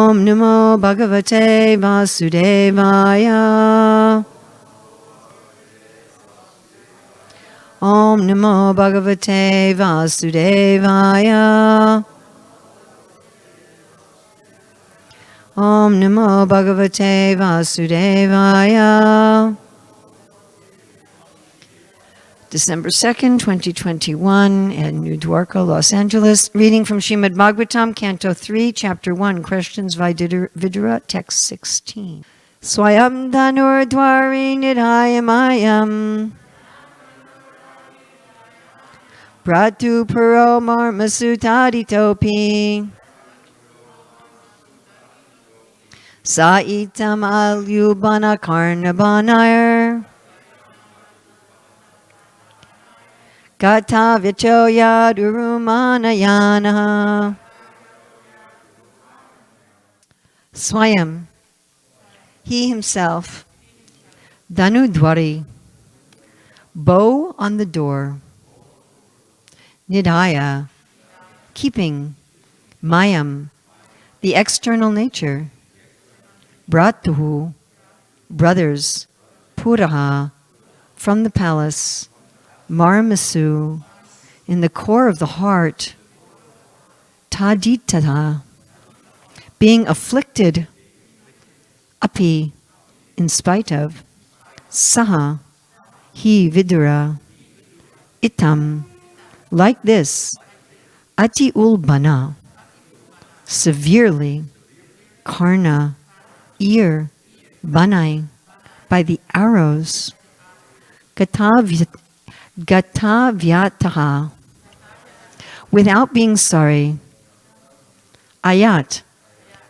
Om Namo Bhagavate Vasudevaya. Om Namo Bhagavate Vasudevaya. Om Namo Bhagavate Vasudevaya. December 2nd, 2021, in New Dwarka, Los Angeles. Reading from Srimad Bhagavatam, Canto 3, Chapter 1, Questions Vidura, Text 16. Swayam Dhanur Dwari Nidhayamayam Pratu Paro Marmasutadi Topi Saitam Alyubana Karnabanayar Gata Vichoya Durumanayana. Swayam, he himself, Dhanudwari, bow on the door, Nidhaya, keeping, Mayam, the external nature, Bratuhu, brothers, Puraha, from the palace, Marmasu, in the core of the heart, Taditata, being afflicted, Api, in spite of, Saha, he Vidura, Itam, like this, Ati Ulbana, severely, Karna, ear, Banai, by the arrows, Gatavyataha, without being sorry, Ayat,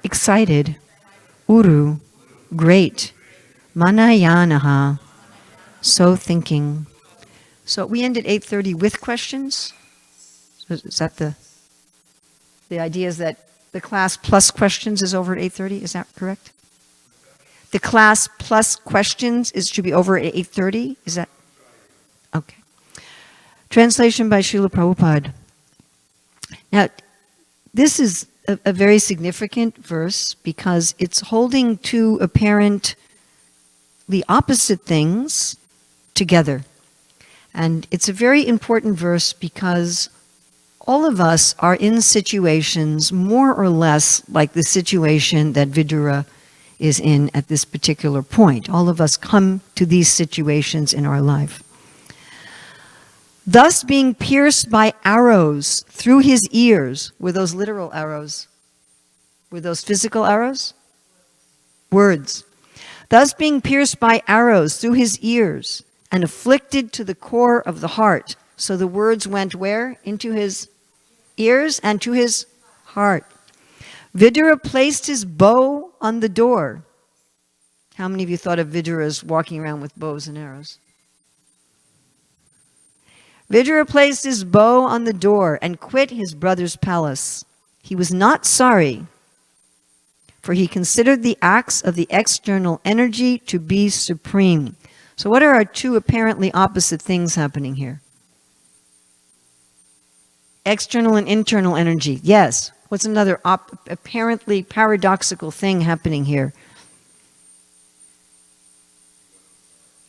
excited, Uru, great, Manayanaha, so thinking. So we ended 8:30 with questions. Is that the idea is that the class plus questions is over at 8:30? Is that correct? The class plus questions should be over at 8:30? Is that? Okay. Translation by Srila Prabhupada. Now, this is a very significant verse because it's holding two apparently opposite things together. And it's a very important verse because all of us are in situations more or less like the situation that Vidura is in at this particular point. All of us come to these situations in our life. Thus being pierced by arrows through his ears. Were those literal arrows? Were those physical arrows? Words. Thus being pierced by arrows through his ears and afflicted to the core of the heart. So the words went where? Into his ears and to his heart. Vidura placed his bow on the door. How many of you thought of Vidura as walking around with bows and arrows? Vidura placed his bow on the door and quit his brother's palace. He was not sorry, for he considered the acts of the external energy to be supreme. So what are our two apparently opposite things happening here? External and internal energy. Yes. What's another apparently paradoxical thing happening here?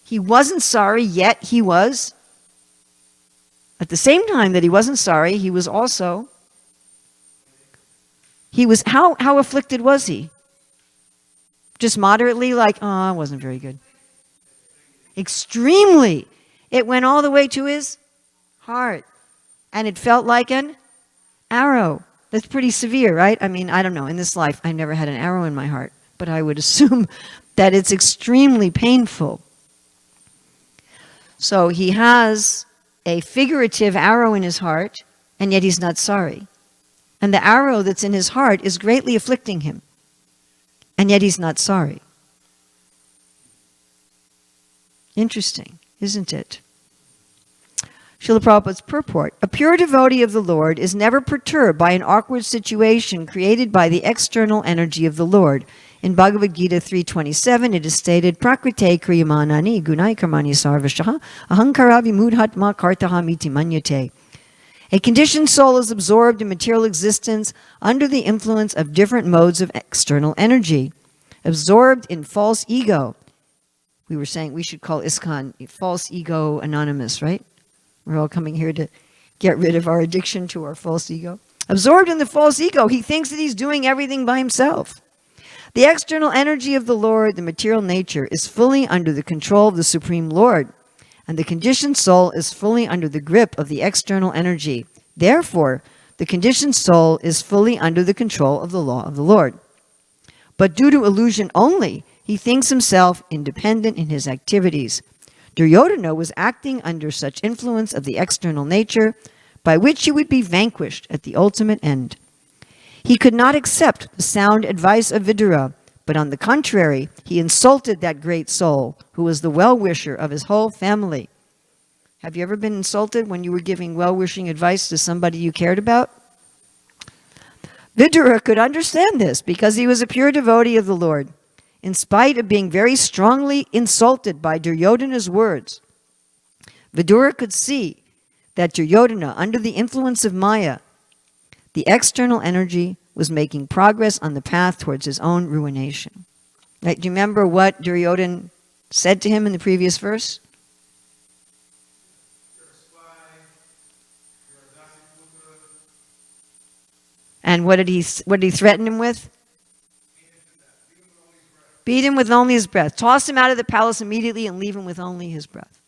He wasn't sorry, yet he was. At the same time that he wasn't sorry, he was also, how afflicted was he? Just moderately, like, oh, it wasn't very good. Extremely. It went all the way to his heart. And it felt like an arrow. That's pretty severe, right? I mean, I don't know. In this life, I never had an arrow in my heart. But I would assume that it's extremely painful. So he has a figurative arrow in his heart, and yet he's not sorry. And the arrow that's in his heart is greatly afflicting him, and yet he's not sorry. Interesting, isn't it? Srila Prabhupada's purport. A pure devotee of the Lord is never perturbed by an awkward situation created by the external energy of the Lord. In Bhagavad Gita 3.27, it is stated, Prakrite kriyamanani gunai karmani sarvashaha ahankara vimudhatma kartaha miti manyate. A conditioned soul is absorbed in material existence under the influence of different modes of external energy, absorbed in false ego. We were saying we should call ISKCON False Ego Anonymous, right? We're all coming here to get rid of our addiction to our false ego. Absorbed in the false ego, he thinks that he's doing everything by himself. The external energy of the Lord, the material nature, is fully under the control of the Supreme Lord, and the conditioned soul is fully under the grip of the external energy. Therefore, the conditioned soul is fully under the control of the law of the Lord. But due to illusion only, he thinks himself independent in his activities. Duryodhana was acting under such influence of the external nature, by which he would be vanquished at the ultimate end. He could not accept the sound advice of Vidura, but on the contrary, he insulted that great soul, who was the well-wisher of his whole family. Have you ever been insulted when you were giving well-wishing advice to somebody you cared about? Vidura could understand this because he was a pure devotee of the Lord. In spite of being very strongly insulted by Duryodhana's words, Vidura could see that Duryodhana, under the influence of Maya, the external energy, was making progress on the path towards his own ruination. Right? Do you remember what Duryodhana said to him in the previous verse? And what did he threaten him with? Beat him with only his breath. Toss him out of the palace immediately and leave him with only his breath.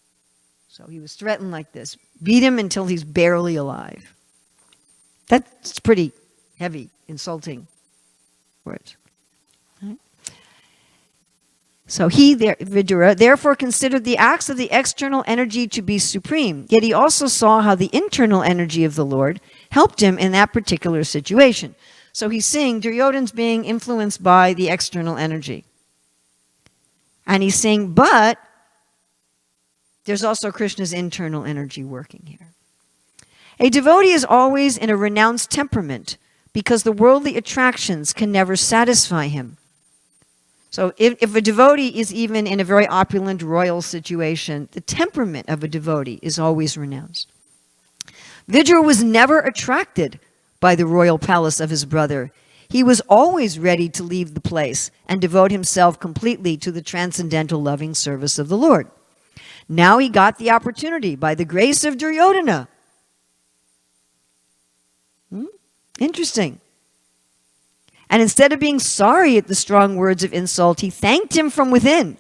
So he was threatened like this. Beat him until he's barely alive. That's pretty heavy, insulting words. Right? So Vidura, therefore considered the acts of the external energy to be supreme, yet he also saw how the internal energy of the Lord helped him in that particular situation. So he's seeing Duryodhana's being influenced by the external energy. And he's saying, but there's also Krishna's internal energy working here. A devotee is always in a renounced temperament because the worldly attractions can never satisfy him. So if a devotee is even in a very opulent royal situation, the temperament of a devotee is always renounced. Vidura was never attracted by the royal palace of his brother. He was always ready to leave the place and devote himself completely to the transcendental loving service of the Lord. Now he got the opportunity by the grace of Duryodhana. Interesting. And instead of being sorry at the strong words of insult, he thanked him from within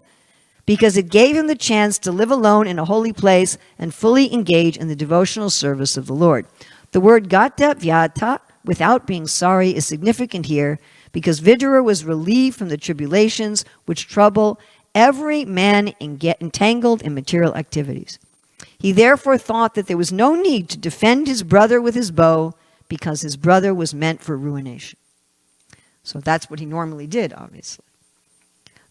because it gave him the chance to live alone in a holy place and fully engage in the devotional service of the Lord. The word gata vyata, without being sorry, is significant here because Vidura was relieved from the tribulations which trouble every man entangled in material activities. He therefore thought that there was no need to defend his brother with his bow because his brother was meant for ruination. So that's what he normally did, obviously.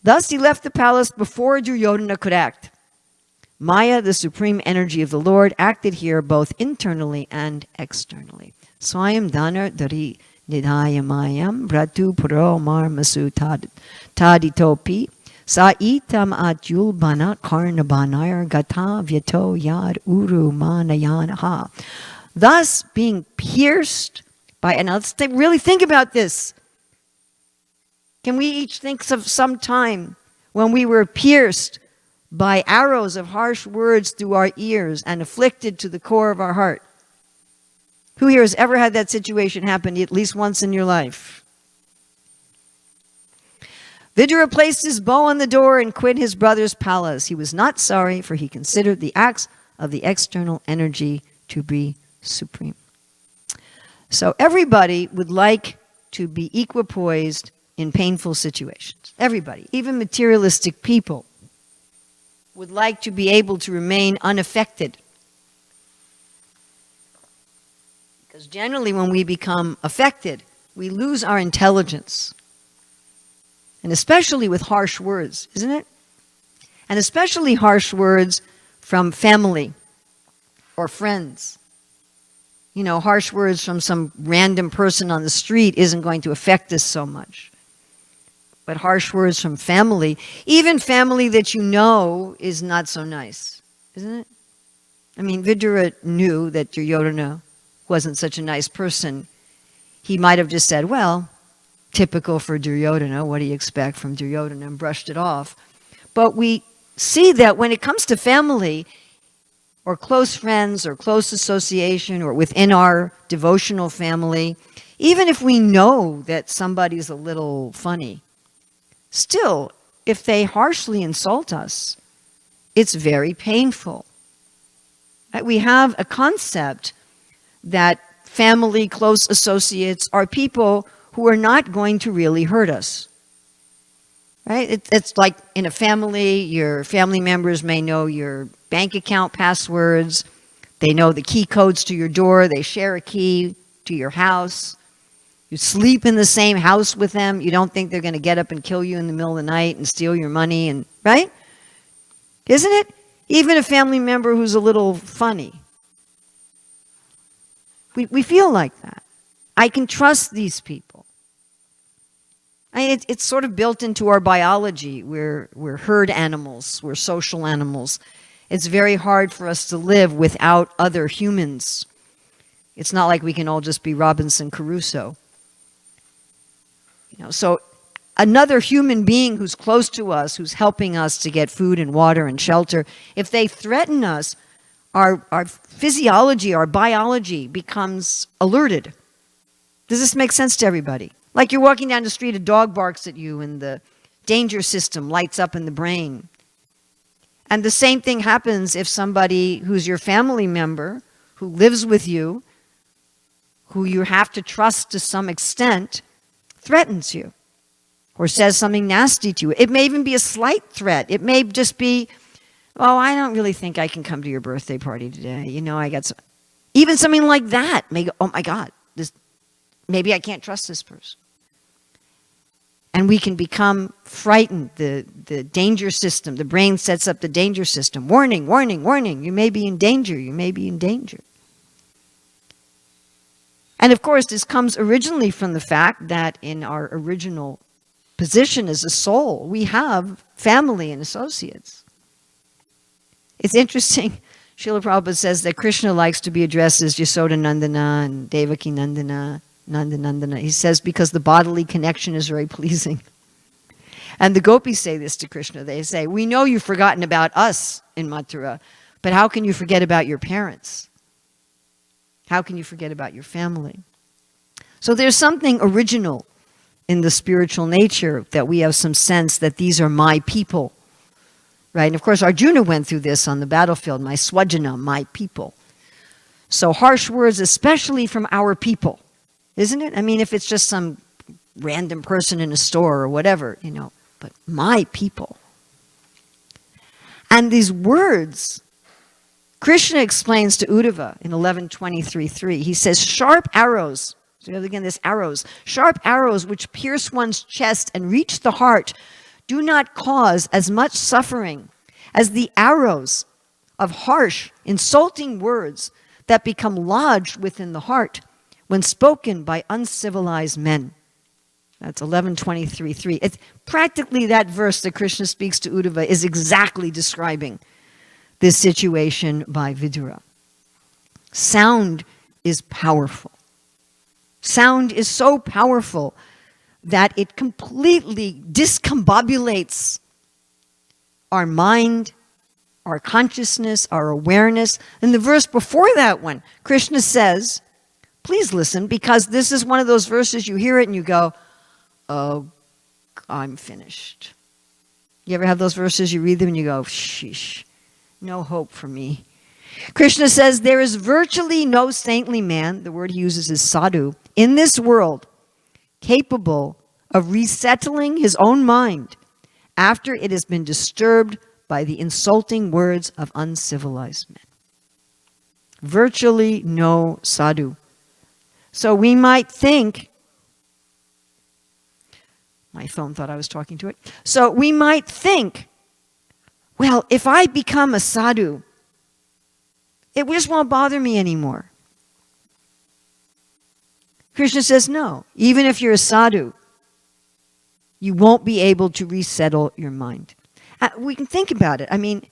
Thus he left the palace before Duryodhana could act. Maya, the supreme energy of the Lord, acted here both internally and externally. Swayam danar dari nidhayamayam bratu puro marmasu taditopi sa itam atyul bana karnabanayar gata vyato yad uru manayanaha. Thus being pierced by, and let's really think about this. Can we each think of some time when we were pierced by arrows of harsh words through our ears and afflicted to the core of our heart? Who here has ever had that situation happen at least once in your life? Vidura placed his bow on the door and quit his brother's palace. He was not sorry, for he considered the acts of the external energy to be supreme. So everybody would like to be equipoised in painful situations. Everybody, even materialistic people, would like to be able to remain unaffected. Because generally when we become affected, we lose our intelligence. And especially with harsh words, isn't it? And especially harsh words from family or friends. You know, harsh words from some random person on the street isn't going to affect us so much. But harsh words from family, even family that you know is not so nice, isn't it? I mean, Vidura knew that Duryodhana wasn't such a nice person, he might have just said, well, typical for Duryodhana, what do you expect from Duryodhana, and brushed it off. But we see that when it comes to family, or close friends, or close association, or within our devotional family, even if we know that somebody's a little funny, still, if they harshly insult us, it's very painful. We have a concept that family, close associates are people who are not going to really hurt us. Right? It's like in a family, your family members may know your bank account passwords, they know the key codes to your door, they share a key to your house. You sleep in the same house with them. You don't think they're going to get up and kill you in the middle of the night and steal your money, and right? Isn't it? Even a family member who's a little funny. We feel like that. I can trust these people. It's sort of built into our biology. We're herd animals. We're social animals. It's very hard for us to live without other humans. It's not like we can all just be Robinson Crusoe. So another human being who's close to us, who's helping us to get food and water and shelter, if they threaten us, our physiology, our biology becomes alerted. Does this make sense to everybody? Like you're walking down the street, a dog barks at you, and the danger system lights up in the brain. And the same thing happens if somebody who's your family member, who lives with you, who you have to trust to some extent, threatens you or says something nasty to you. It may even be a slight threat. It may just be, oh, I don't really think I can come to your birthday party today. I got some. Even something like that may go, oh my God, maybe I can't trust this person. And we can become frightened. The danger system, the brain sets up the danger system. Warning, warning, warning. You may be in danger. You may be in danger. And of course, this comes originally from the fact that in our original position as a soul, we have family and associates. It's interesting. Srila Prabhupada says that Krishna likes to be addressed as Yasoda Nandana and Devaki Nandana, Nanda. He says because the bodily connection is very pleasing. And the gopis say this to Krishna. They say, we know you've forgotten about us in Mathura, but how can you forget about your parents? How can you forget about your family? So there's something original in the spiritual nature that we have some sense that these are my people. Right? And of course, Arjuna went through this on the battlefield, my swajana, my people. So harsh words, especially from our people, isn't it? I mean, if it's just some random person in a store or whatever, but my people. And these words, Krishna explains to Uddhava in 11:23:3. He says, sharp arrows, so again, this arrows, sharp arrows which pierce one's chest and reach the heart do not cause as much suffering as the arrows of harsh, insulting words that become lodged within the heart when spoken by uncivilized men. That's 11:23:3. It's practically that verse that Krishna speaks to Uddhava is exactly describing this situation by Vidura. Sound is powerful. Sound is so powerful that it completely discombobulates our mind, our consciousness, our awareness. In the verse before that one, Krishna says, please listen, because this is one of those verses you hear it and you go, oh, I'm finished. You ever have those verses, you read them and you go, sheesh, no hope for me. Krishna says there is virtually no saintly man, the word he uses is sadhu, in this world capable of resettling his own mind after it has been disturbed by the insulting words of uncivilized men. Virtually no sadhu. So we might think, my phone thought I was talking to it. So we might think, well, if I become a sadhu, it just won't bother me anymore. Krishna says, no, even if you're a sadhu, you won't be able to resettle your mind. We can think about it. I mean,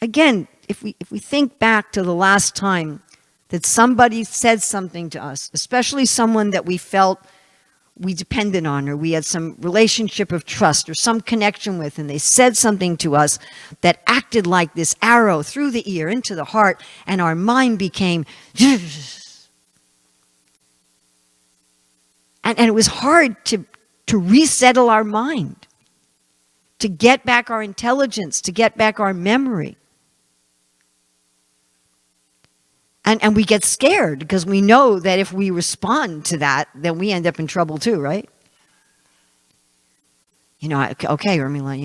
again, if we think back to the last time that somebody said something to us, especially someone that we felt we depended on, or we had some relationship of trust or some connection with, and they said something to us that acted like this arrow through the ear into the heart, and our mind became and it was hard to resettle our mind, to get back our intelligence, to get back our memory. And we get scared because we know that if we respond to that, then we end up in trouble too, right? You know, okay, Urmila,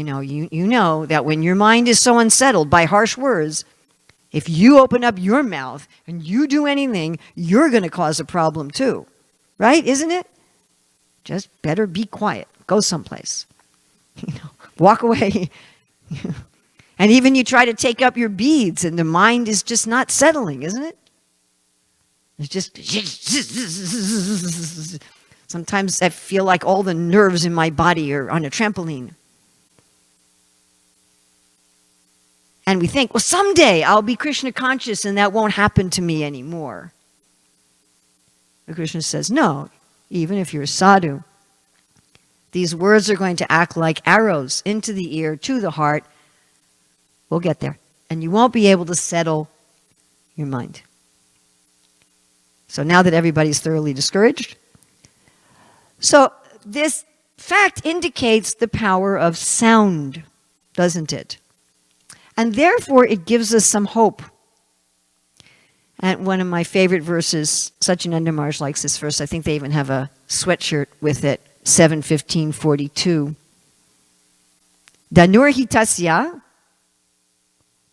you know that when your mind is so unsettled by harsh words, if you open up your mouth and you do anything, you're going to cause a problem too, right? Isn't it? Just better be quiet. Go someplace. Walk away. And even you try to take up your beads and the mind is just not settling, isn't it? It's just, sometimes I feel like all the nerves in my body are on a trampoline. And we think, well, someday I'll be Krishna conscious and that won't happen to me anymore. But Krishna says, no, even if you're a sadhu, these words are going to act like arrows into the ear, to the heart. We'll get there. And you won't be able to settle your mind. So now that everybody's thoroughly discouraged. So this fact indicates the power of sound, doesn't it? And therefore it gives us some hope. And one of my favorite verses, Satyananda Maharaj likes this verse. I think they even have a sweatshirt with it, 7:15:42. Danurhitasya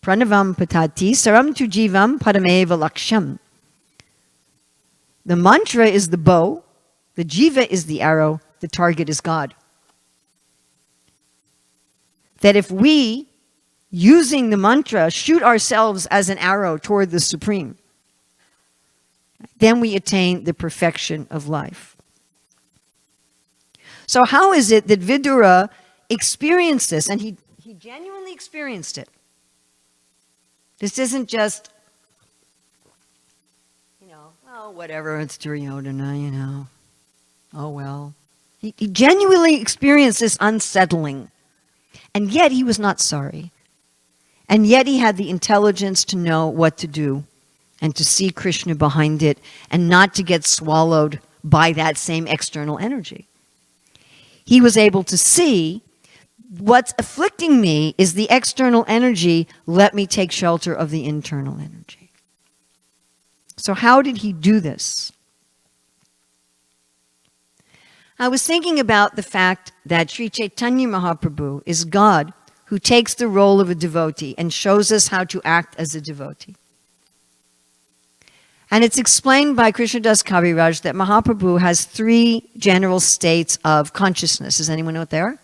pranavam patati saram tu jivam parameva laksham. The mantra is the bow, the jiva is the arrow, the target is God. That if we, using the mantra, shoot ourselves as an arrow toward the Supreme, then we attain the perfection of life. So how is it that Vidura experienced this? And he genuinely experienced it. This isn't just, oh, whatever, it's Duryodhana, oh well. He genuinely experienced this unsettling. And yet he was not sorry. And yet he had the intelligence to know what to do and to see Krishna behind it and not to get swallowed by that same external energy. He was able to see what's afflicting me is the external energy. Let me take shelter of the internal energy. So how did he do this? I was thinking about the fact that Sri Chaitanya Mahaprabhu is God who takes the role of a devotee and shows us how to act as a devotee. And it's explained by Krishnadas Kaviraj that Mahaprabhu has 3 general states of consciousness. Does anyone know what they are?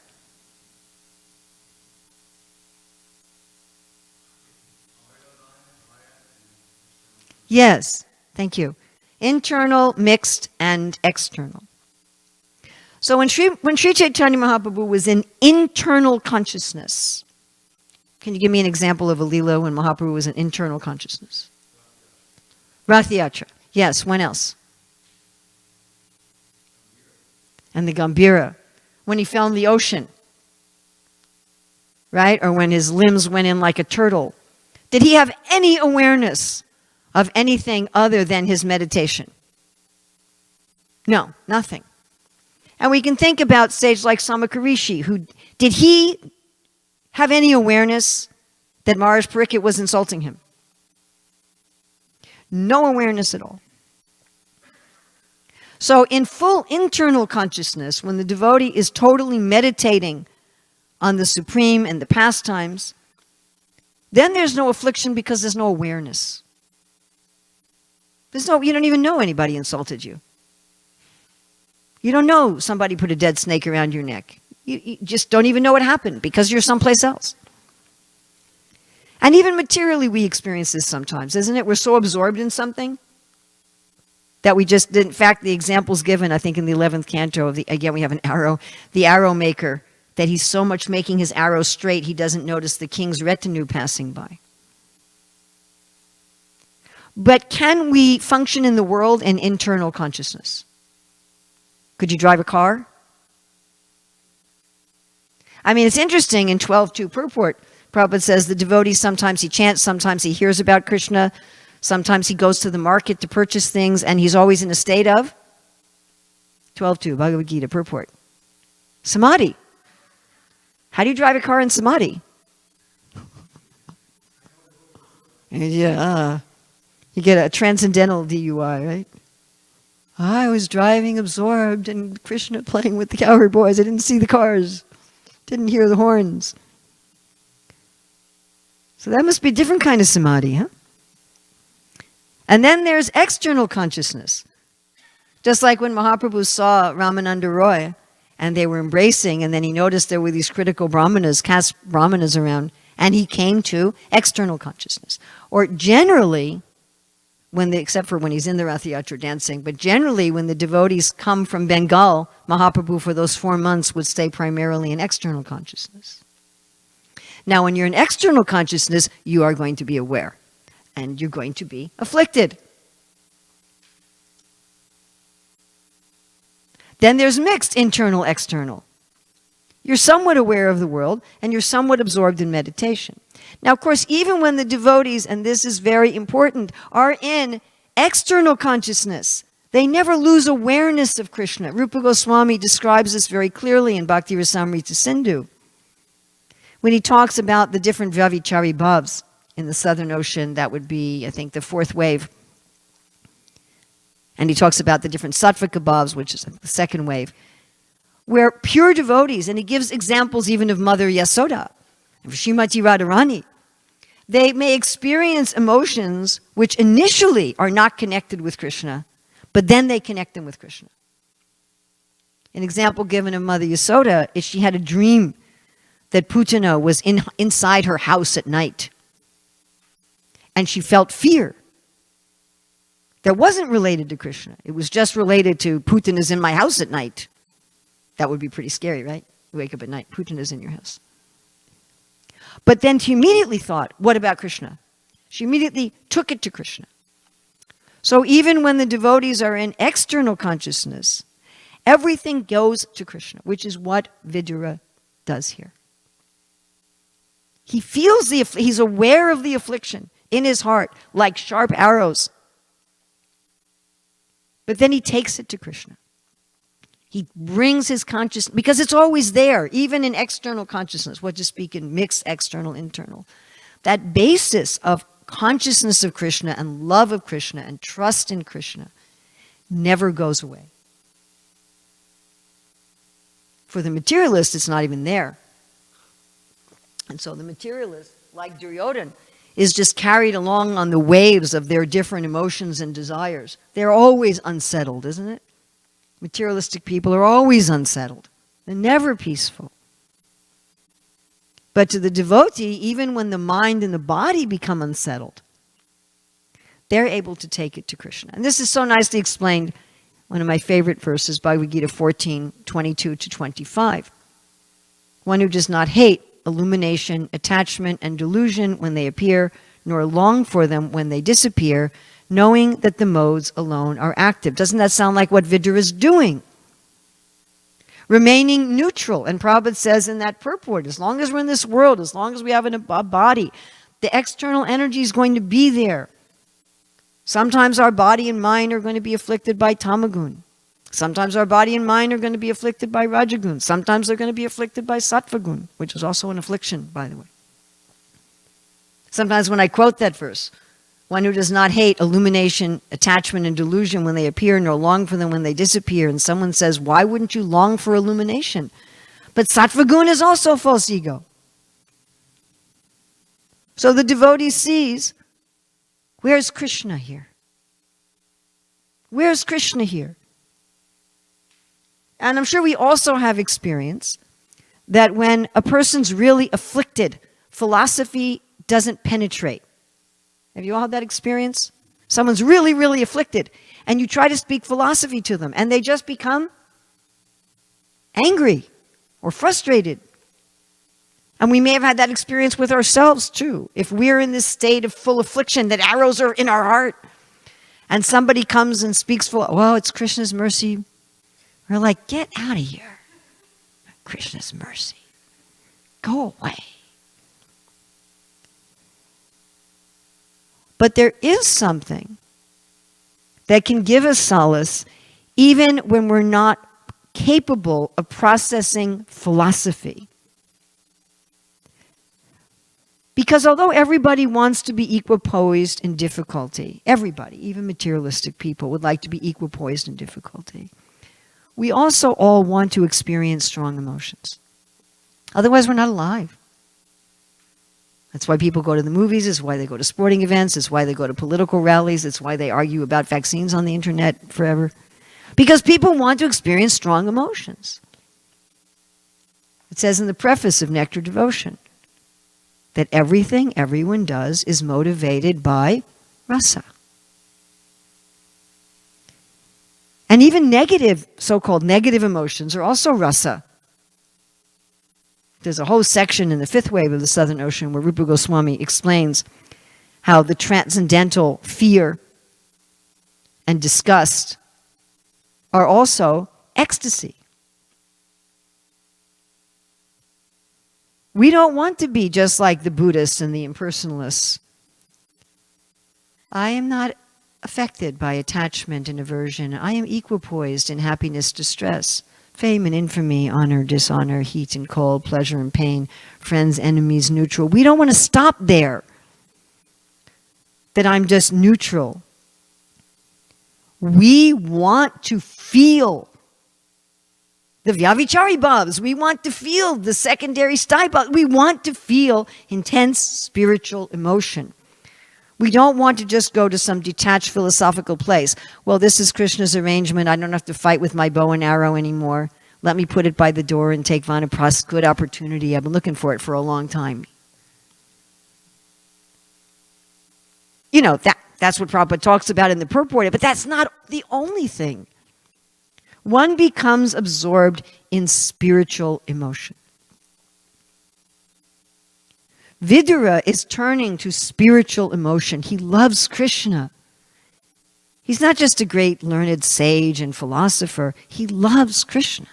Yes, thank you. Internal, mixed, and external. So when Sri Chaitanya Mahaprabhu was in internal consciousness, can you give me an example of a Leela when Mahaprabhu was in internal consciousness? Rath Yatra. Yes, when else? And the Gambhira. When he fell in the ocean. Right? Or when his limbs went in like a turtle. Did he have any awareness of anything other than his meditation? No, nothing. And we can think about sage like Samakarishi, who did he have any awareness that Maharaj Pariksit was insulting him? No awareness at all. So in full internal consciousness, when the devotee is totally meditating on the Supreme and the pastimes, then there's no affliction because there's no awareness. You don't even know anybody insulted you. You don't know somebody put a dead snake around your neck. You just don't even know what happened because you're someplace else. And even materially we experience this sometimes, isn't it? We're so absorbed in something that we just didn't. In fact, the example's given, I think, in the 11th canto of again, we have an arrow, the arrow maker, that he's so much making his arrow straight, he doesn't notice the king's retinue passing by. But can we function in the world in internal consciousness? Could you drive a car? I mean, it's interesting in 12.2 purport, Prabhupada says the devotee, sometimes he chants, sometimes he hears about Krishna, sometimes he goes to the market to purchase things, and he's always in a state of 12.2 Bhagavad Gita purport. Samadhi. How do you drive a car in samadhi? Yeah, you get a transcendental DUI, right? I was driving absorbed in Krishna playing with the cowherd boys. I didn't see the cars, didn't hear the horns. So that must be a different kind of samadhi, huh? And then there's external consciousness. Just like when Mahaprabhu saw Ramananda Roy and they were embracing, and then he noticed there were these critical brahmanas, caste brahmanas around, and he came to external consciousness. Or generally, except for when he's in the Rath Yatra dancing, but generally when the devotees come from Bengal, Mahaprabhu for those 4 months would stay primarily in external consciousness. Now, when you're in external consciousness, you are going to be aware, and you're going to be afflicted. Then there's mixed internal, external. You're somewhat aware of the world, and you're somewhat absorbed in meditation. Now, of course, even when the devotees, and this is very important, are in external consciousness, they never lose awareness of Krishna. Rupa Goswami describes this very clearly in Bhakti Rasamrita Sindhu, when he talks about the different Vyavichari bhavs in the Southern Ocean. That would be, I think, the 4th wave. And he talks about the different Sattvika bhavs, which is the 2nd wave, where pure devotees, and he gives examples even of Mother Yasoda, of Srimati Radharani, they may experience emotions which initially are not connected with Krishna, but then they connect them with Krishna. An example given of Mother Yasoda is she had a dream that Putana was inside her house at night, and she felt fear. That wasn't related to Krishna. It was just related to Putana's in my house at night. That would be pretty scary, right? You wake up at night, Putana's in your house. But then she immediately thought, what about Krishna? She immediately took it to Krishna. So even when the devotees are in external consciousness, everything goes to Krishna, which is what Vidura does here. He feels he's aware of the affliction in his heart, like sharp arrows. But then he takes it to Krishna. He brings his consciousness, because it's always there, even in external consciousness, what to speak in mixed external, internal. That basis of consciousness of Krishna and love of Krishna and trust in Krishna never goes away. For the materialist, it's not even there. And so the materialist, like Duryodhana, is just carried along on the waves of their different emotions and desires. They're always unsettled, isn't it? Materialistic people are always unsettled. They're never peaceful. But to the devotee, even when the mind and the body become unsettled, they're able to take it to Krishna. And this is so nicely explained, one of my favorite verses, Bhagavad Gita 14:22-25. One who does not hate illumination, attachment, and delusion when they appear, nor long for them when they disappear, knowing that the modes alone are active. Doesn't that sound like what Vidura is doing? Remaining neutral. And Prabhupada says in that purport, as long as we're in this world, as long as we have a body, the external energy is going to be there. Sometimes our body and mind are going to be afflicted by tamagun. Sometimes our body and mind are going to be afflicted by rajagun. Sometimes they're going to be afflicted by sattvagun, which is also an affliction, by the way. Sometimes when I quote that verse, one who does not hate illumination, attachment, and delusion when they appear, nor long for them when they disappear, and someone says, why wouldn't you long for illumination? But sattvagun is also false ego. So the devotee sees, where's Krishna here? Where's Krishna here? And I'm sure we also have experience that when a person's really afflicted, philosophy doesn't penetrate. Have you all had that experience? Someone's really, really afflicted, and you try to speak philosophy to them, and they just become angry or frustrated. And we may have had that experience with ourselves too. If we're in this state of full affliction, that arrows are in our heart, and somebody comes and speaks for, well, it's Krishna's mercy. We're like, get out of here. Krishna's mercy. Go away. But there is something that can give us solace even when we're not capable of processing philosophy. Because although everybody wants to be equipoised in difficulty, everybody, even materialistic people, would like to be equipoised in difficulty, we also all want to experience strong emotions. Otherwise, we're not alive. That's why people go to the movies, it's why they go to sporting events, it's why they go to political rallies, it's why they argue about vaccines on the internet forever. Because people want to experience strong emotions. It says in the preface of Nectar Devotion that everything everyone does is motivated by rasa. And even negative, so-called negative emotions are also rasa. There's a whole section in the fifth wave of the Southern Ocean where Rupa Goswami explains how the transcendental fear and disgust are also ecstasy. We don't want to be just like the Buddhists and the impersonalists. I am not affected by attachment and aversion. I am equipoised in happiness, distress, fame and infamy, honor, dishonor, heat and cold, pleasure and pain, friends, enemies, neutral. We don't want to stop there, that I'm just neutral. We want to feel the Vyavichari bhavs. We want to feel the secondary sthai bhavs. We want to feel intense spiritual emotion. We don't want to just go to some detached philosophical place. Well, this is Krishna's arrangement. I don't have to fight with my bow and arrow anymore. Let me put it by the door and take Vanaprastha. Good opportunity. I've been looking for it for a long time. You know, that's what Prabhupada talks about in the purport, but that's not the only thing. One becomes absorbed in spiritual emotion. Vidura is turning to spiritual emotion. He loves Krishna. He's not just a great learned sage and philosopher. He loves Krishna.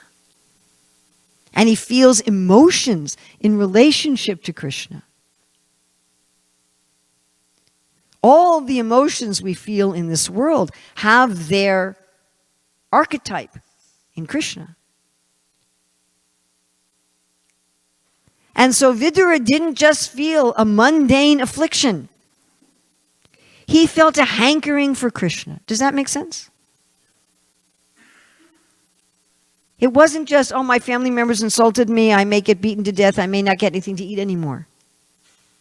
And he feels emotions in relationship to Krishna. All the emotions we feel in this world have their archetype in Krishna. And so Vidura didn't just feel a mundane affliction. He felt a hankering for Krishna. Does that make sense? It wasn't just, oh, my family members insulted me, I may get beaten to death, I may not get anything to eat anymore,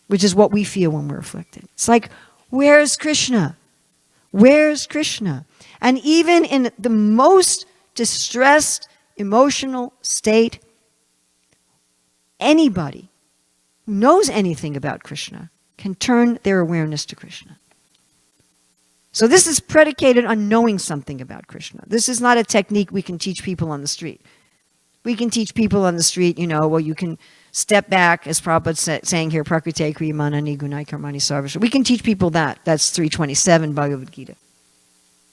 which is what we feel when we're afflicted. It's like, where's Krishna? Where's Krishna? And even in the most distressed emotional state, anybody who knows anything about Krishna can turn their awareness to Krishna. So this is predicated on knowing something about Krishna. This is not a technique we can teach people on the street. We can teach people on the street, well, you can step back, as Prabhupada saying here, Prakrite Kriya Manani Gunai Karmani Sarvasya. We can teach people that. That's 327 Bhagavad Gita.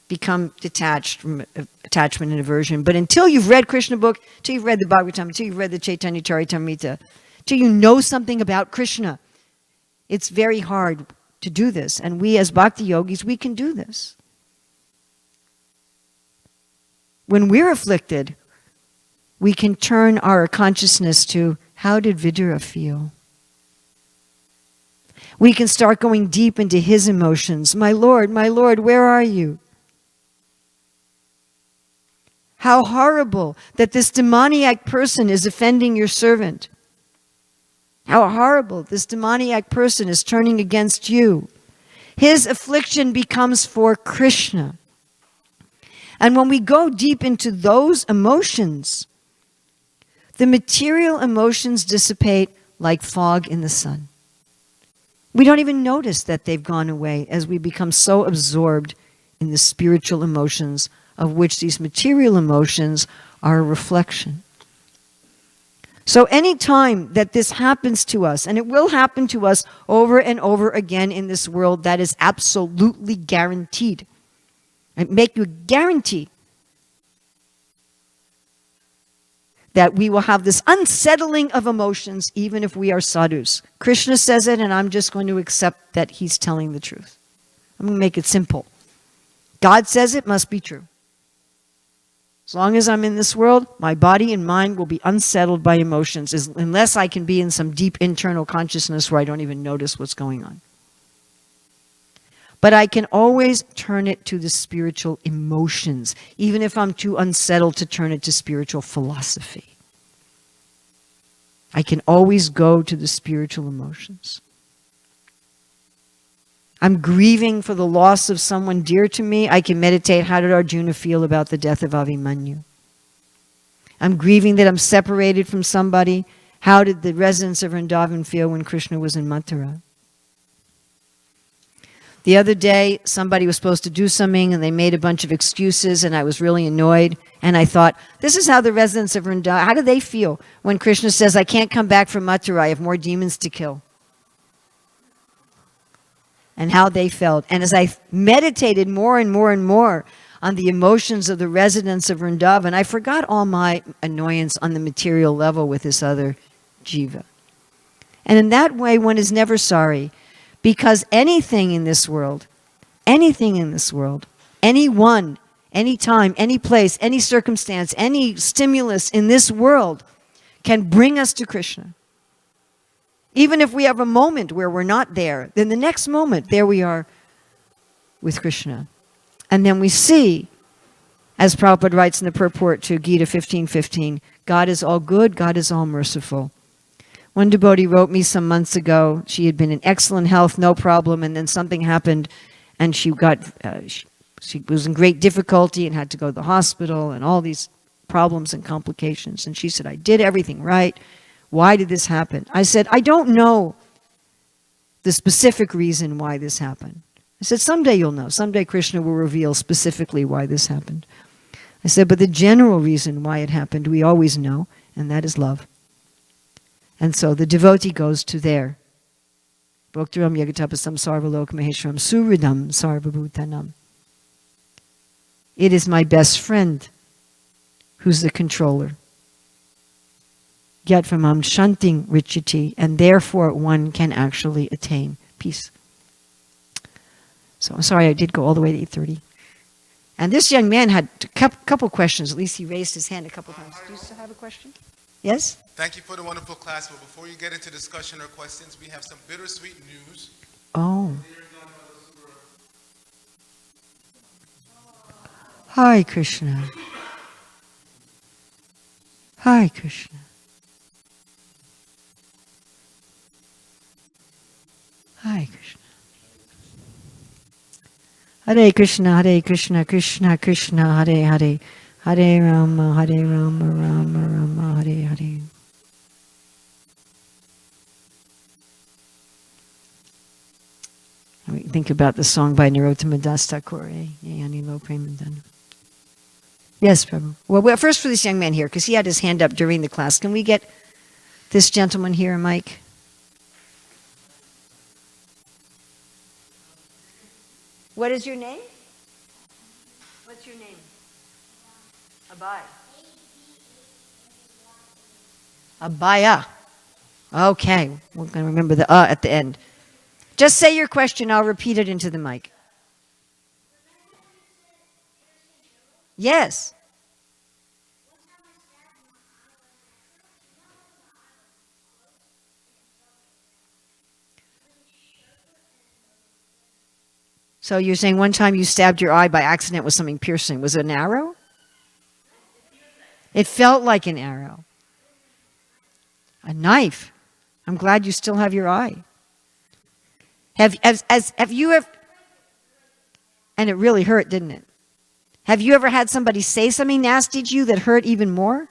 Become detached from attachment and aversion. But until you've read Krishna book, until you've read the Bhagavatam, until you've read the Chaitanya Charitamrita, until you know something about Krishna, it's very hard to do this. And we as bhakti yogis, we can do this. When we're afflicted, we can turn our consciousness to, how did Vidura feel? We can start going deep into his emotions. My Lord, where are you? How horrible that this demoniac person is offending your servant. How horrible this demoniac person is turning against you. His affliction becomes for Krishna. And when we go deep into those emotions, the material emotions dissipate like fog in the sun. We don't even notice that they've gone away as we become so absorbed in the spiritual emotions, of which these material emotions are a reflection. So any time that this happens to us, and it will happen to us over and over again in this world, that is absolutely guaranteed. I make you a guarantee that we will have this unsettling of emotions even if we are sadhus. Krishna says it, and I'm just going to accept that he's telling the truth. I'm going to make it simple. God says it must be true. As long as I'm in this world, my body and mind will be unsettled by emotions, unless I can be in some deep internal consciousness where I don't even notice what's going on. But I can always turn it to the spiritual emotions, even if I'm too unsettled to turn it to spiritual philosophy. I can always go to the spiritual emotions. I'm grieving for the loss of someone dear to me. I can meditate, how did Arjuna feel about the death of Abhimanyu? I'm grieving that I'm separated from somebody. How did the residents of Vrindavan feel when Krishna was in Mathura? The other day, somebody was supposed to do something and they made a bunch of excuses and I was really annoyed. And I thought, this is how the residents of Vrindavan, how do they feel when Krishna says, I can't come back from Mathura, I have more demons to kill? And how they felt. And as I meditated more and more and more on the emotions of the residents of Vrindavan, I forgot all my annoyance on the material level with this other jiva. And in that way, one is never sorry. Because anything in this world, anyone, any time, any place, any circumstance, any stimulus in this world can bring us to Krishna. Even if we have a moment where we're not there, then the next moment, there we are with Krishna. And then we see, as Prabhupada writes in the purport to Gita 15:15, God is all good, God is all merciful. One devotee wrote me some months ago. She had been in excellent health, no problem, and then something happened, and she was in great difficulty and had to go to the hospital, and all these problems and complications. And she said, I did everything right. Why did this happen? I said, I don't know the specific reason why this happened. I said, someday you'll know. Someday Krishna will reveal specifically why this happened. I said, but the general reason why it happened, we always know, and that is love. And so the devotee goes to there. Bhoktaram Yagatapasam Sarvalok Maheshwaram Suridam Sarvabhutanam. It is my best friend who's the controller. Yatvam Shanting Richiti, and therefore one can actually attain peace. So I'm sorry I did go all the way to 8:30. And this young man had a couple questions. At least he raised his hand a couple times. Do you still have a question? Yes? Thank you for the wonderful class, but before you get into discussion or questions, we have some bittersweet news. Oh. Hare Krishna. Hare Krishna. Hare Krishna. Hare Krishna, Hare Krishna, Krishna Krishna, Hare Hare. Hare Rama, Rama Rama, Hare Hare. Think about the song by Narottama Das Thakur, Yayani Lo Premandanam. Yes, Prabhu. Well, first for this young man here, because he had his hand up during the class. Can we get this gentleman here, Mike? What is your name? What's your name? Abaya. Abaya. Okay, we're going to remember the at the end. Just say your question, I'll repeat it into the mic. Yes. So you're saying one time you stabbed your eye by accident with something piercing. Was it an arrow? It felt like an arrow. A knife. I'm glad you still have your eye. Have you ever, and it really hurt, didn't it? Have you ever had somebody say something nasty to you that hurt even more?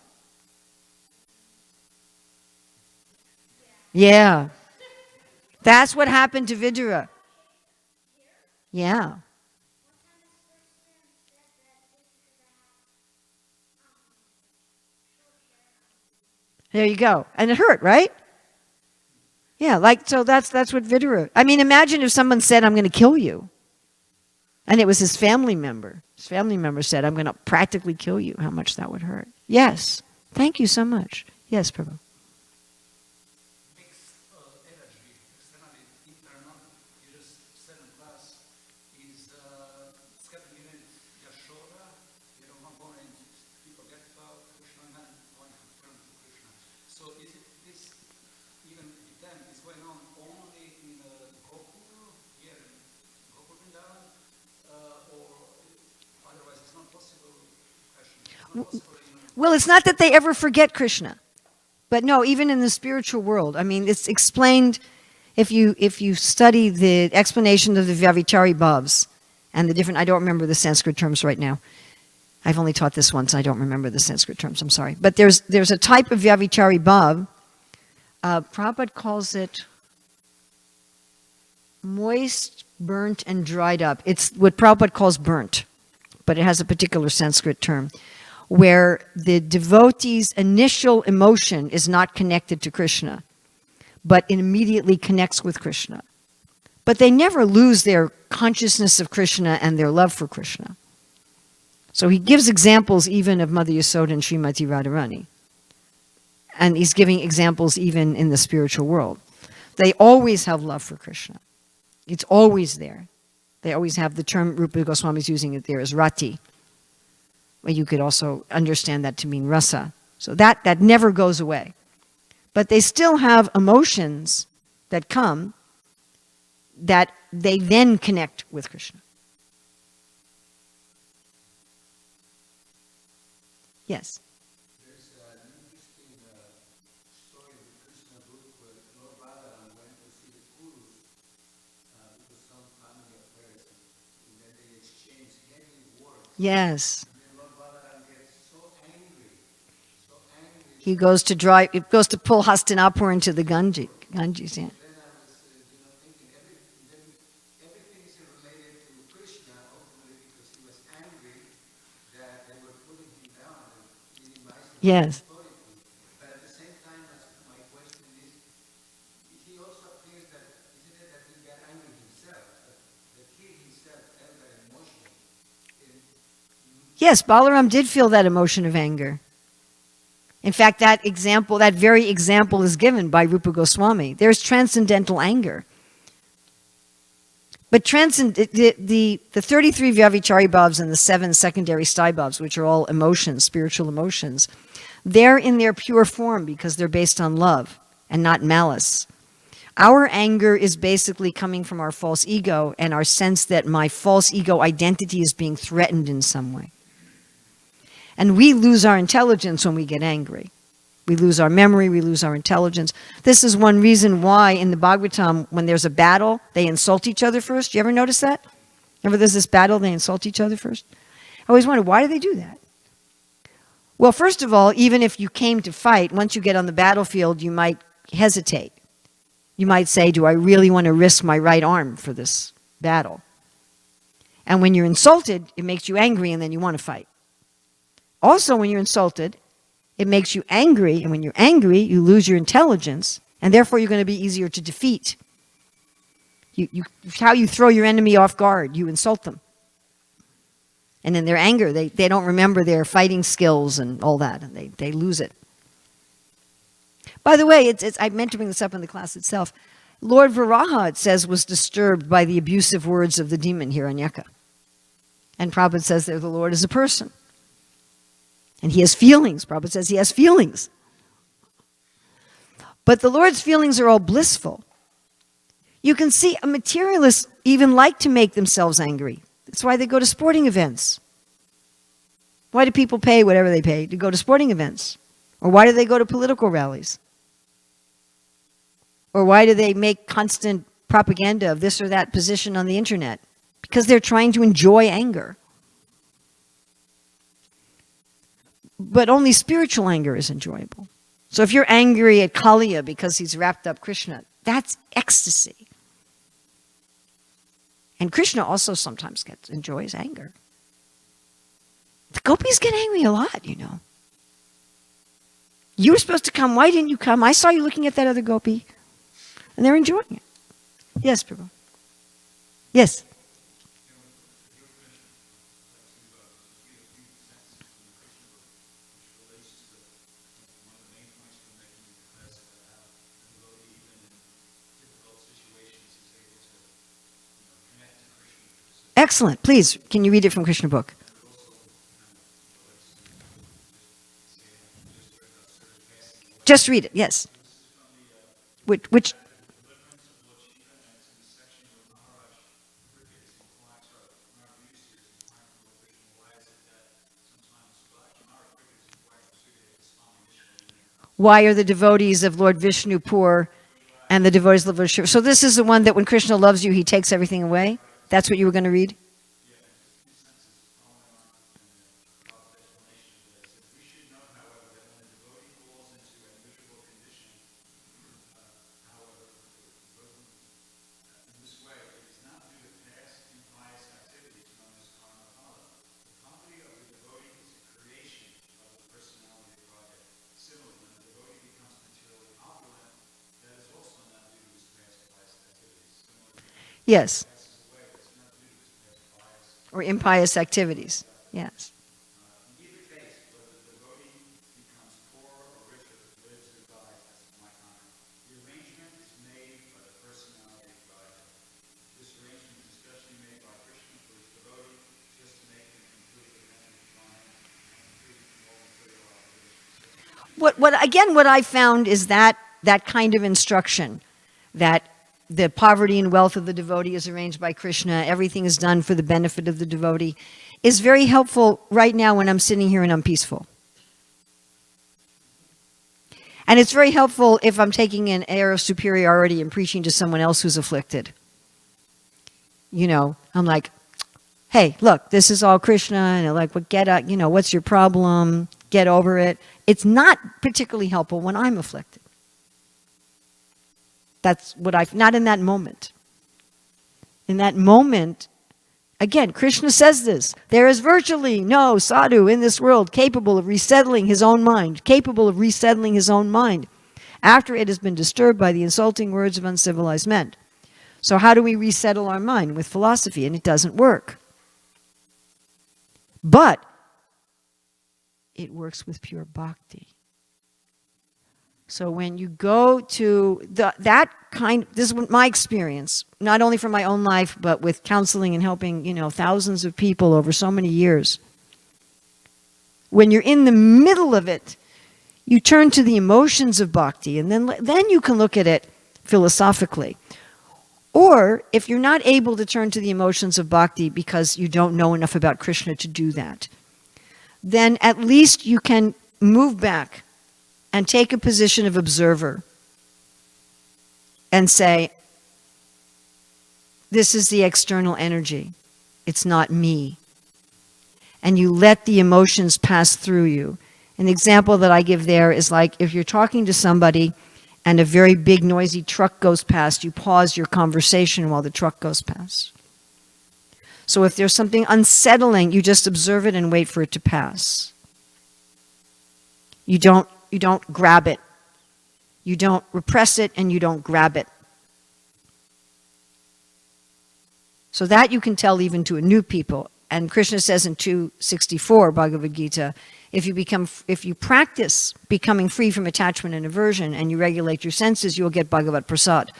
Yeah. That's what happened to Vidura. Yeah. There you go. And it hurt, right? Yeah, so that's what Vidura. I mean, imagine if someone said, I'm going to kill you. And it was his family member. His family member said, I'm going to practically kill you. How much that would hurt. Yes. Thank you so much. Yes, Prabhu. Mixed energy, externally, internal, you just said in class, is scattering unit Yashoda, one point, people get about Krishna, and then one turn to Krishna. So is it this, even with them, is going on only in Gokul, here in Gokul Vrindavan, or otherwise it's not possible? Question. It's not possible in Well, it's not that they ever forget Krishna. But no, even in the spiritual world, I mean, it's explained, if you study the explanation of the Vyavitari Bhavs and the different, I don't remember the Sanskrit terms right now. I've only taught this once, I don't remember the Sanskrit terms, I'm sorry. But there's a type of Vyavitari Bhav, Prabhupada calls it moist, burnt, and dried up. It's what Prabhupada calls burnt, but it has a particular Sanskrit term, where the devotee's initial emotion is not connected to Krishna, but it immediately connects with Krishna. But they never lose their consciousness of Krishna and their love for Krishna. So he gives examples even of Mother Yasoda and Srimati Radharani. And he's giving examples even in the spiritual world. They always have love for Krishna. It's always there. They always have the term, Rupa Goswami is using it there, as rati. Well, you could also understand that to mean rasa. So that never goes away. But they still have emotions that come that they then connect with Krishna. Yes? There's an interesting story in the Krishna book where Lord Bhagavan went to see the Kurus because some family affairs, and then they exchanged heavy words. Yes. And then Lord Bhagavan gets so angry. He goes to pull Hastinapur into the Ganges. Yeah. Then I was thinking, everything is related to Krishna, ultimately because he was angry that they were putting him down and minimizing Yes. his authority. But at the same time, my question is, he also appears that, isn't it that he got angry himself, that he himself felt that emotion? Yes, Balaram did feel that emotion of anger. In fact, that very example is given by Rupa Goswami. There's transcendental anger. But the 33 Vyavichari Bhavs and the 7 secondary Sthai Bhavs, which are all emotions, spiritual emotions, they're in their pure form because they're based on love and not malice. Our anger is basically coming from our false ego and our sense that my false ego identity is being threatened in some way. And we lose our intelligence when we get angry. We lose our memory, we lose our intelligence. This is one reason why in the Bhagavatam, when there's a battle, they insult each other first. You ever notice that? Whenever there's this battle, they insult each other first? I always wonder, why do they do that? Well, first of all, even if you came to fight, once you get on the battlefield, you might hesitate. You might say, do I really want to risk my right arm for this battle? And when you're insulted, it makes you angry and then you want to fight. Also, when you're insulted, it makes you angry, and when you're angry, you lose your intelligence, and therefore you're going to be easier to defeat. How you throw your enemy off guard, you insult them. And in their anger, they don't remember their fighting skills and all that, and they lose it. By the way, I meant to bring this up in the class itself. Lord Varaha, it says, was disturbed by the abusive words of the demon Hiranyaka. And Prabhupada says that the Lord is a person. And he has feelings. Prabhupada says he has feelings. But the Lord's feelings are all blissful. You can see a materialist even like to make themselves angry. That's why they go to sporting events. Why do people pay whatever they pay to go to sporting events? Or why do they go to political rallies? Or why do they make constant propaganda of this or that position on the internet? Because they're trying to enjoy anger. But only spiritual anger is enjoyable. So if you're angry at Kaliya because he's wrapped up Krishna, that's ecstasy. And Krishna also sometimes enjoys anger. The gopis get angry a lot, you know. You were supposed to come. Why didn't you come? I saw you looking at that other gopi. And they're enjoying it. Yes, Prabhu. Yes. You Excellent. Please, can you read it from Krishna book? Just read it, yes. Which why are the devotees of Lord Vishnu poor and the devotees of Lord Shiva? So this is the one that when Krishna loves you, he takes everything away? That's what you were going to read? Yes. Or impious activities. Yes. What I found is that kind of instruction, that the poverty and wealth of the devotee is arranged by Krishna, everything is done for the benefit of the devotee, is very helpful right now when I'm sitting here and I'm peaceful. And it's very helpful if I'm taking an air of superiority and preaching to someone else who's afflicted. You know, I'm like, hey, look, this is all Krishna, and they're like, well, get up, you know, what's your problem? Get over it. It's not particularly helpful when I'm afflicted. That's what not in that moment. In that moment, again, Krishna says this, there is virtually no sadhu in this world capable of resettling his own mind, after it has been disturbed by the insulting words of uncivilized men. So how do we resettle our mind? With philosophy, and it doesn't work. But it works with pure bhakti. So when you go to that kind, this is my experience, not only from my own life, but with counseling and helping, you know, thousands of people over so many years. When you're in the middle of it, you turn to the emotions of bhakti, and then you can look at it philosophically. Or if you're not able to turn to the emotions of bhakti because you don't know enough about Krishna to do that, then at least you can move back and take a position of observer and say, this is the external energy. It's not me. And you let the emotions pass through you. An example that I give there is like if you're talking to somebody and a very big noisy truck goes past, you pause your conversation while the truck goes past. So if there's something unsettling, you just observe it and wait for it to pass. You don't grab it. You don't repress it, and you don't grab it. So that you can tell even to a new people. And Krishna says in 264 Bhagavad Gita, if you practice becoming free from attachment and aversion, and you regulate your senses, you will get Bhagavat Prasad.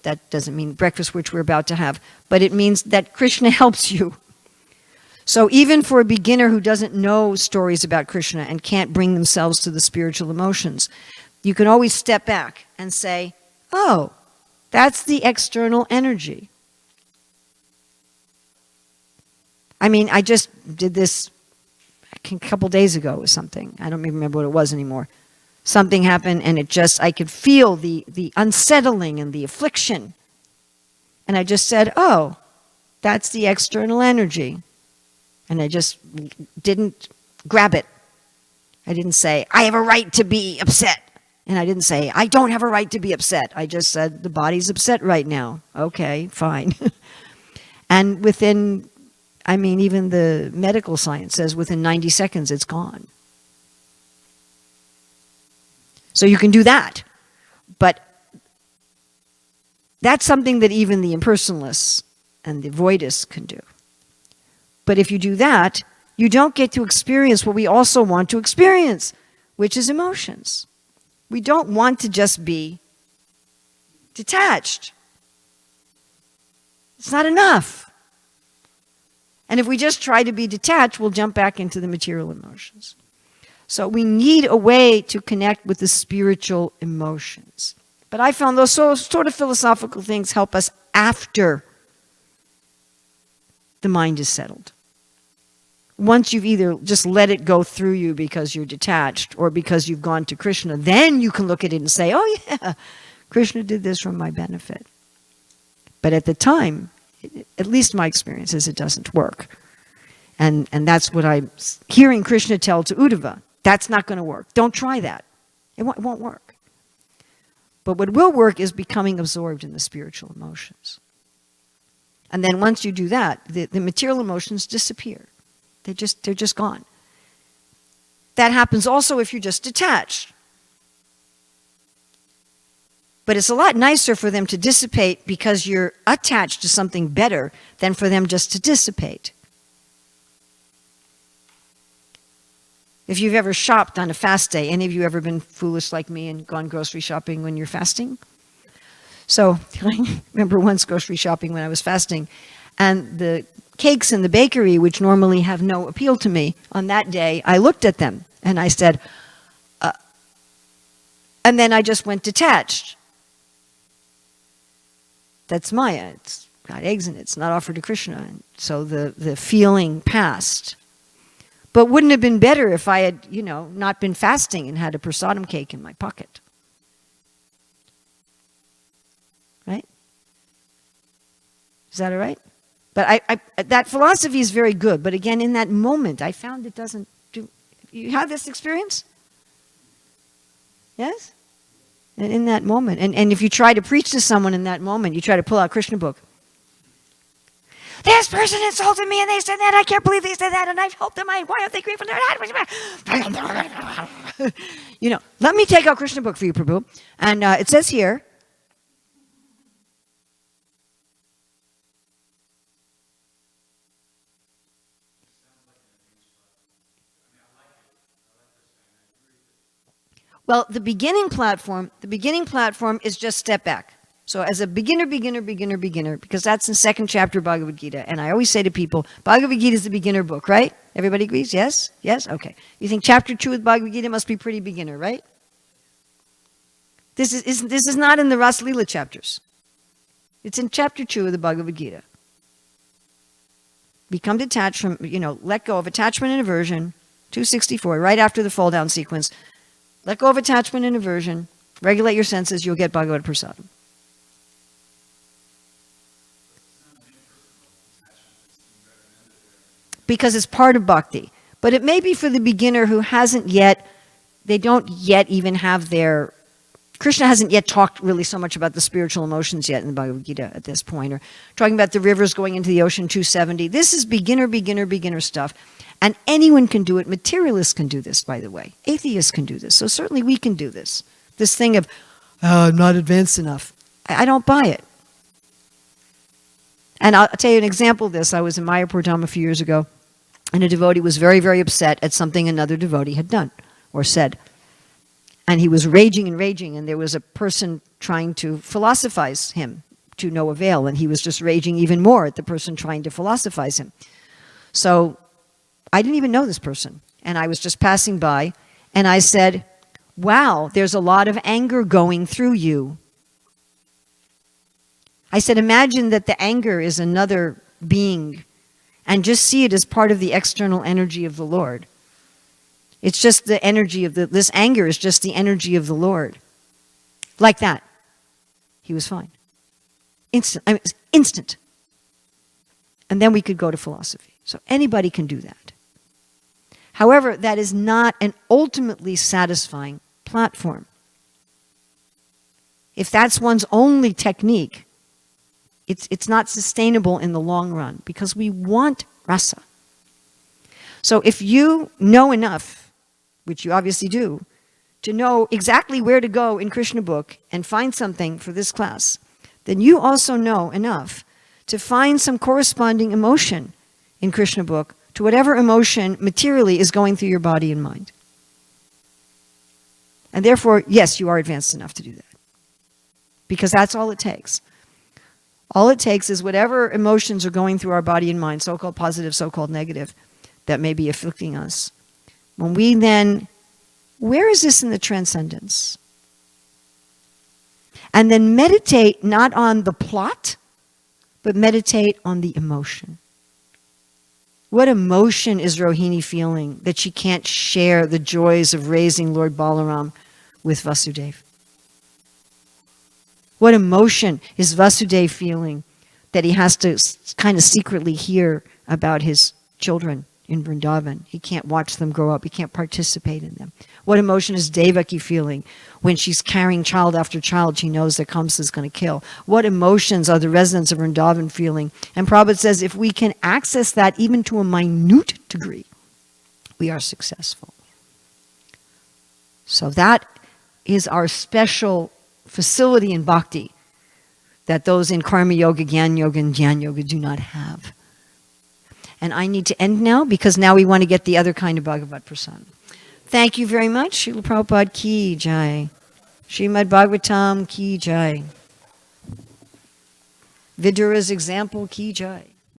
That doesn't mean breakfast, which we're about to have, but it means that Krishna helps you. So even for a beginner who doesn't know stories about Krishna and can't bring themselves to the spiritual emotions, you can always step back and say, oh, that's the external energy. I mean, I just did this a couple days ago or something. I don't even remember what it was anymore. Something happened and I could feel the unsettling and the affliction. And I just said, oh, that's the external energy. And I just didn't grab it. I didn't say, I have a right to be upset. And I didn't say, I don't have a right to be upset. I just said, the body's upset right now. Okay, fine. And even the medical science says within 90 seconds it's gone. So you can do that. But that's something that even the impersonalists and the voidists can do. But if you do that, you don't get to experience what we also want to experience, which is emotions. We don't want to just be detached. It's not enough. And if we just try to be detached, we'll jump back into the material emotions. So we need a way to connect with the spiritual emotions. But I found those sort of philosophical things help us after the mind is settled. Once you've either just let it go through you because you're detached or because you've gone to Krishna, then you can look at it and say, oh yeah, Krishna did this for my benefit. But at the time, at least my experience is it doesn't work. And that's what I'm hearing Krishna tell to Uddhava. That's not going to work. Don't try that. It won't work. But what will work is becoming absorbed in the spiritual emotions. And then once you do that, the material emotions disappear. They're just gone. That happens also if you're just detached. But it's a lot nicer for them to dissipate because you're attached to something better than for them just to dissipate. If you've ever shopped on a fast day, any of you ever been foolish like me and gone grocery shopping when you're fasting? So I remember once grocery shopping when I was fasting, and the cakes in the bakery, which normally have no appeal to me, on that day, I looked at them and I said, and then I just went detached. That's Maya. It's got eggs in it. It's not offered to Krishna. And so the feeling passed. But wouldn't it have been better if I had, not been fasting and had a prasadam cake in my pocket? Right? Is that all right? But that philosophy is very good. But again, in that moment, I found it doesn't do... You have this experience? Yes? And in that moment. And if you try to preach to someone in that moment, you try to pull out Krishna book. This person insulted me and they said that. I can't believe they said that. And I've helped them. Why aren't they grateful? Let me take out Krishna book for you, Prabhu. And it says here, well, the beginning platform is just step back. So as a beginner, because that's in second chapter of Bhagavad Gita. And I always say to people, Bhagavad Gita is the beginner book, right? Everybody agrees? Yes? Yes? Okay. You think chapter 2 of Bhagavad Gita must be pretty beginner, right? This is not in the Rasa Lila chapters. It's in chapter 2 of the Bhagavad Gita. Become detached from, let go of attachment and aversion, 264, right after the fall down sequence. Let go of attachment and aversion, regulate your senses, you'll get Bhagavad Prasadam. Because it's part of bhakti. But it may be for the beginner who they don't yet even have Krishna hasn't yet talked really so much about the spiritual emotions yet in the Bhagavad Gita at this point, or talking about the rivers going into the ocean 270. This is beginner stuff. And anyone can do it. Materialists can do this, by the way. Atheists can do this. So certainly we can do this. This thing of, I'm not advanced enough. I don't buy it. And I'll tell you an example of this. I was in Mayapur Dham a few years ago, and a devotee was very, very upset at something another devotee had done or said. And he was raging, and there was a person trying to philosophize him to no avail, and he was just raging even more at the person trying to philosophize him. So I didn't even know this person, and I was just passing by, and I said, wow, there's a lot of anger going through you. I said, imagine that the anger is another being, and just see it as part of the external energy of the Lord. It's just the energy of this anger is just the energy of the Lord. Like that. He was fine. Instant. And then we could go to philosophy. So anybody can do that. However, that is not an ultimately satisfying platform. If that's one's only technique, it's not sustainable in the long run because we want rasa. So if you know enough, which you obviously do, to know exactly where to go in Krishna book and find something for this class, then you also know enough to find some corresponding emotion in Krishna book to whatever emotion materially is going through your body and mind. And therefore, yes, you are advanced enough to do that. Because that's all it takes. All it takes is whatever emotions are going through our body and mind, so-called positive, so-called negative, that may be afflicting us. When we then, where is this in the transcendence? And then meditate not on the plot, but meditate on the emotion. What emotion is Rohini feeling that she can't share the joys of raising Lord Balaram with Vasudeva? What emotion is Vasudeva feeling that he has to kind of secretly hear about his children in Vrindavan? He can't watch them grow up. He can't participate in them. What emotion is Devaki feeling when she's carrying child after child she knows that Kamsa is going to kill? What emotions are the residents of Vrindavan feeling? And Prabhupada says if we can access that even to a minute degree, we are successful. So that is our special facility in bhakti that those in karma yoga, jnana yoga, and jnana yoga do not have. And I need to end now because now we want to get the other kind of Bhagavat Prasad. Thank you very much. Srila Prabhupada ki jai. Srimad Bhagavatam ki jai. Vidura's example ki jai.